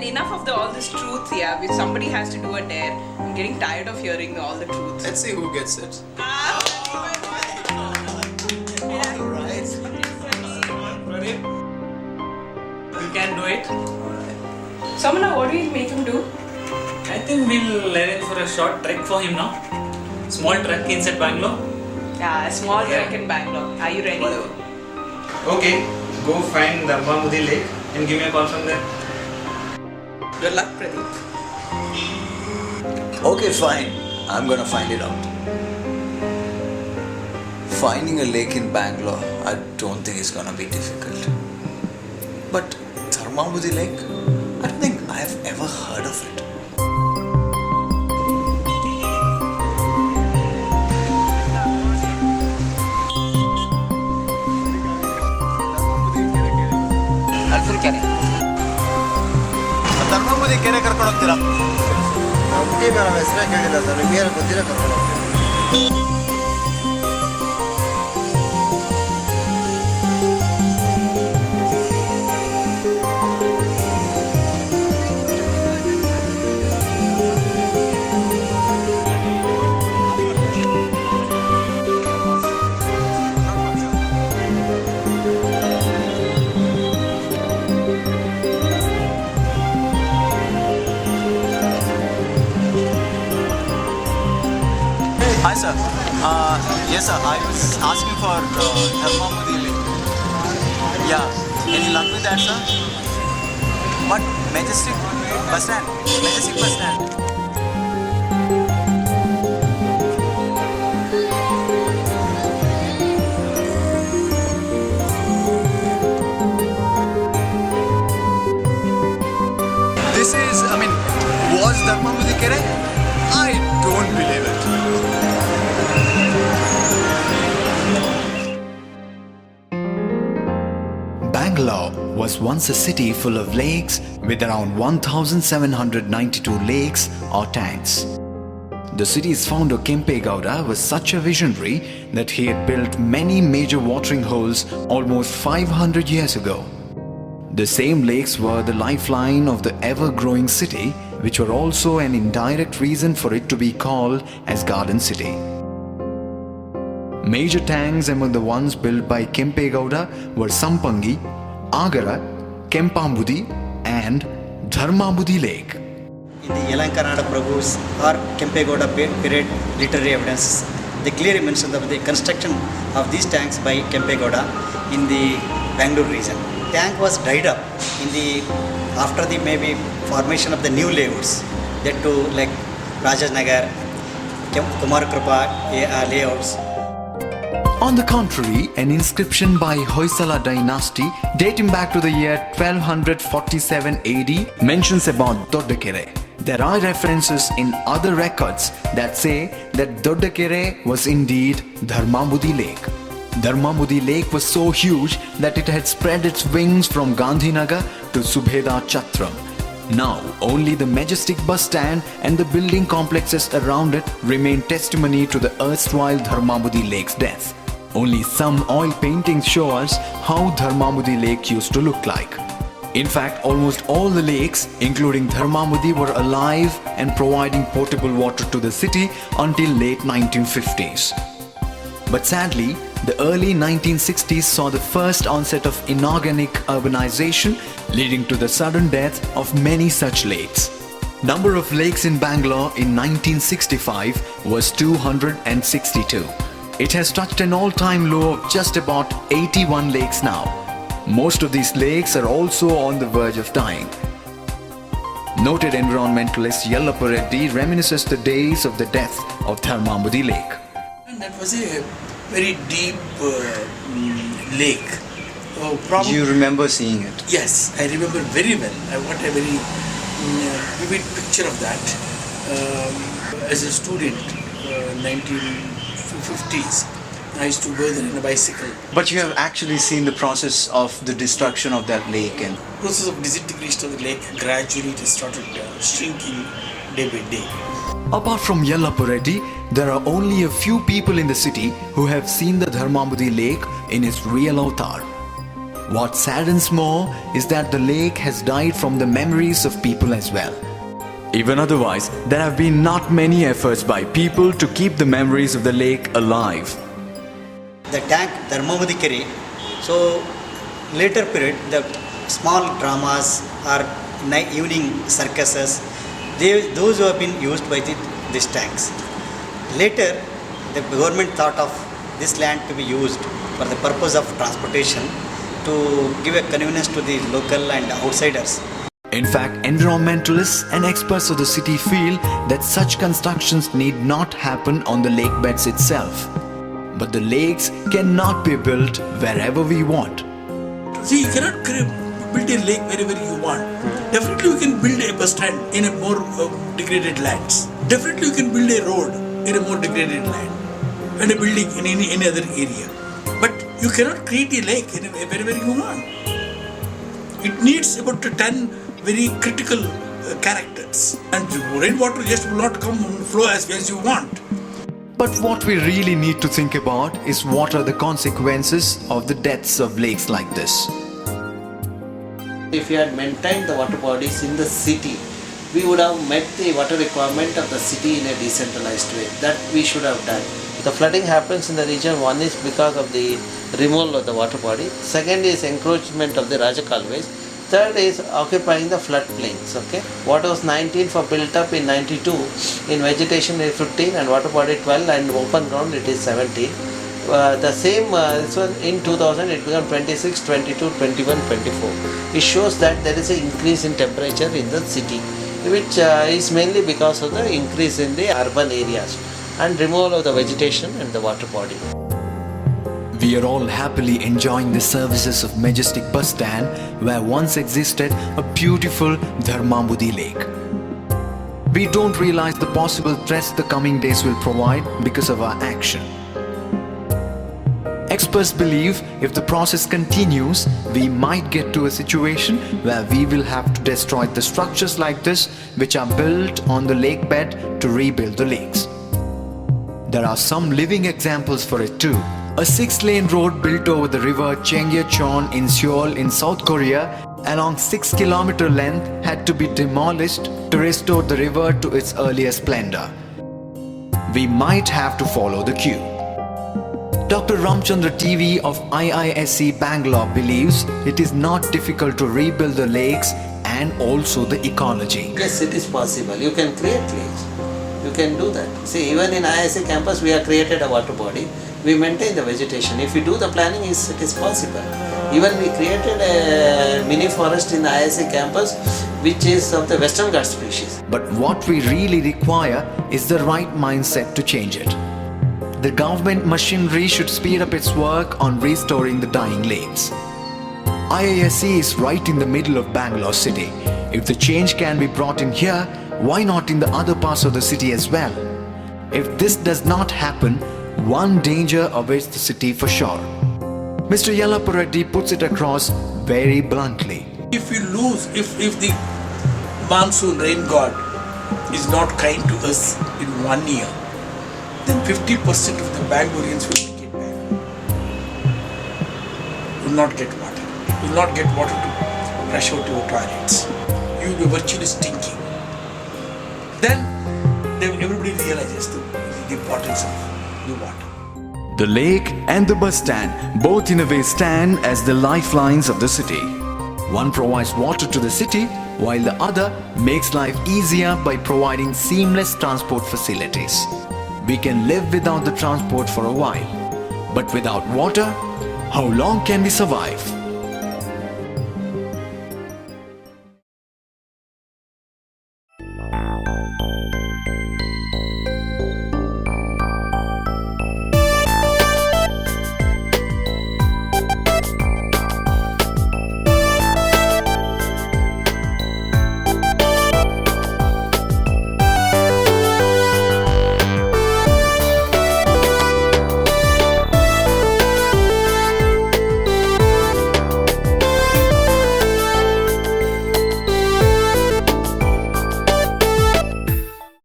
And enough of all this truth, yeah. If somebody has to do a dare, I'm getting tired of hearing all the truth. Let's see who gets it. Alright. Pradeep, you can do it. Samana, what do you make him do? I think we'll arrange for a short trek for him now. Small trek inside Bangalore. Yeah, a small trek in Bangalore. Are you ready? Okay, go find Dharmambudi Lake and give me a call from there. Good luck, Pradeep. Okay, fine. I'm gonna find it out. Finding a lake in Bangalore, I don't think it's gonna be difficult. But Dharmambudi Lake, I don't think I've ever heard of it. ಧರ್ಮಂಬುದಿ ಕೆರೆ ಕರ್ಕೊಂಡು ಹೋಗ್ತೀರಾ? ನಮ್ಮ ಹೆಸರೇ ಕೇಳಿಲ್ಲ sir, ನಿಮಗೆ ಗೊತ್ತಿರೋ ಕರ್ಕೊಂಡು ಹೋಗ್ತೀವಿ. Hi sir. Yes sir, I was asking for Dharmambudi Lake. Yeah, any luck with that sir? What? Majestic Bus Stand? Majestic Bus Stand. This is, was Dharmambudi Kere? I don't believe it. Bangalore was once a city full of lakes with around 1,792 lakes or tanks. The city's founder Kempegowda was such a visionary that he had built many major watering holes almost 500 years ago. The same lakes were the lifeline of the ever-growing city, which were also an indirect reason for it to be called as Garden City. Major tanks among the ones built by Kempegowda were Sampangi, Agara, Kempambudi and Dharmambudi Lake. In the Yalankanada Prabhus or Kempegowda period literary evidence, they clearly mention the construction of these tanks by Kempegowda in the Bengaluru region. Tank was dried up after the maybe formation of the new layouts, that too like Rajanagar, Kumarkrupa layouts. On the contrary, an inscription by Hoysala dynasty dating back to the year 1247 AD mentions about Dodda kere. There are references in other records that say that Dodda kere was indeed Dharmambudi Lake. Dharmambudi Lake was so huge that it had spread its wings from Gandhinagar to Subedarchatram. Now, only the Majestic Bus Stand and the building complexes around it remain testimony to the erstwhile Dharmambudi Lake's death. Only some oil paintings show us how Dharmambudi Lake used to look like. In fact, almost all the lakes, including Dharmambudi, were alive and providing potable water to the city until late 1950s. But sadly, the early 1960s saw the first onset of inorganic urbanization, leading to the sudden death of many such lakes. Number of lakes in Bangalore in 1965 was 262. It has touched an all-time low of just about 81 lakes now. Most of these lakes are also on the verge of dying. Noted environmentalist Yellappa Reddy reminisces the days of the death of Dharmambudi Lake. And that was a very deep lake. Do you remember seeing it? Yes, I remember very well. I got a very vivid picture of that. As a student, 1950s, I used to go there in a bicycle. But you have actually seen the process of the destruction of that lake and Process of disintegration of the lake, gradually it started shrinking day by day. Apart from Yellappa Reddy, there are only a few people in the city who have seen the Dharmambudi Lake in its real avatar. What saddens more is that the lake has died from the memories of people as well. Even otherwise, there have been not many efforts by people to keep the memories of the lake alive. The tank Dharmambudi kere, so later period the small dramas or evening circuses, those who have been used by these tanks. Later the government thought of this land to be used for the purpose of transportation to give a convenience to the local and outsiders. In fact, environmentalists and experts of the city feel that such constructions need not happen on the lake beds itself. But the lakes cannot be built wherever we want. See, you cannot build a lake wherever you want. Definitely you can build a bus stand in a more degraded lands. Definitely you can build a road in a more degraded land and a building in any other area. But you cannot create a lake wherever you want. It needs about 10 very critical characters, and rainwater just will not come and flow as you want. But what we really need to think about is what are the consequences of the deaths of lakes like this. If we had maintained the water bodies in the city, we would have met the water requirement of the city in a decentralized way. That we should have done. The flooding happens in the region. One is because of the removal of the water body. Second is encroachment of the Raja Kalways. Third is occupying the floodplains. Okay, water was 19 for built up in 92. In vegetation is 15 and water body 12 and open ground it is 17. The same this one in 2000 it became 26, 22, 21, 24. It shows that there is an increase in temperature in the city, which is mainly because of the increase in the urban areas and removal of the vegetation and the water body. We are all happily enjoying the services of Majestic Bus Stand where once existed a beautiful Dharmambudi lake. We don't realize the possible threats the coming days will provide because of our action. Experts believe if the process continues, we might get to a situation where we will have to destroy the structures like this which are built on the lake bed to rebuild the lakes. There are some living examples for it too. A 6-lane road built over the river Cheonggyecheon in Seoul in South Korea along 6-kilometer length had to be demolished to restore the river to its earlier splendor. We might have to follow the cue. Dr. Ramchandra TV of IISc Bangalore believes it is not difficult to rebuild the lakes and also the ecology. Yes, it is possible. You can create lakes. You can do that. See, even in IISc campus we have created a water body. We maintain the vegetation. If we do the planning, it is possible. Even we created a mini forest in the IISc campus which is of the Western Ghats species. But what we really require is the right mindset to change it. The government machinery should speed up its work on restoring the dying lakes. IISc is right in the middle of Bangalore city. If the change can be brought in here, why not in the other parts of the city as well? If this does not happen, one danger awaits the city for sure. Mr. Pradeep puts it across very bluntly. If we lose, if the monsoon rain god is not kind to us in 1 year, then 50% of the Bangaloreans will make it bad. Will not get water. Will not get water to rush out to your toilets. You will be virtually stinking. Then everybody realizes the importance of the water. The lake and the bus stand both in a way stand as the lifelines of the city. One provides water to the city while the other makes life easier by providing seamless transport facilities. We can live without the transport for a while, but without water, how long can we survive?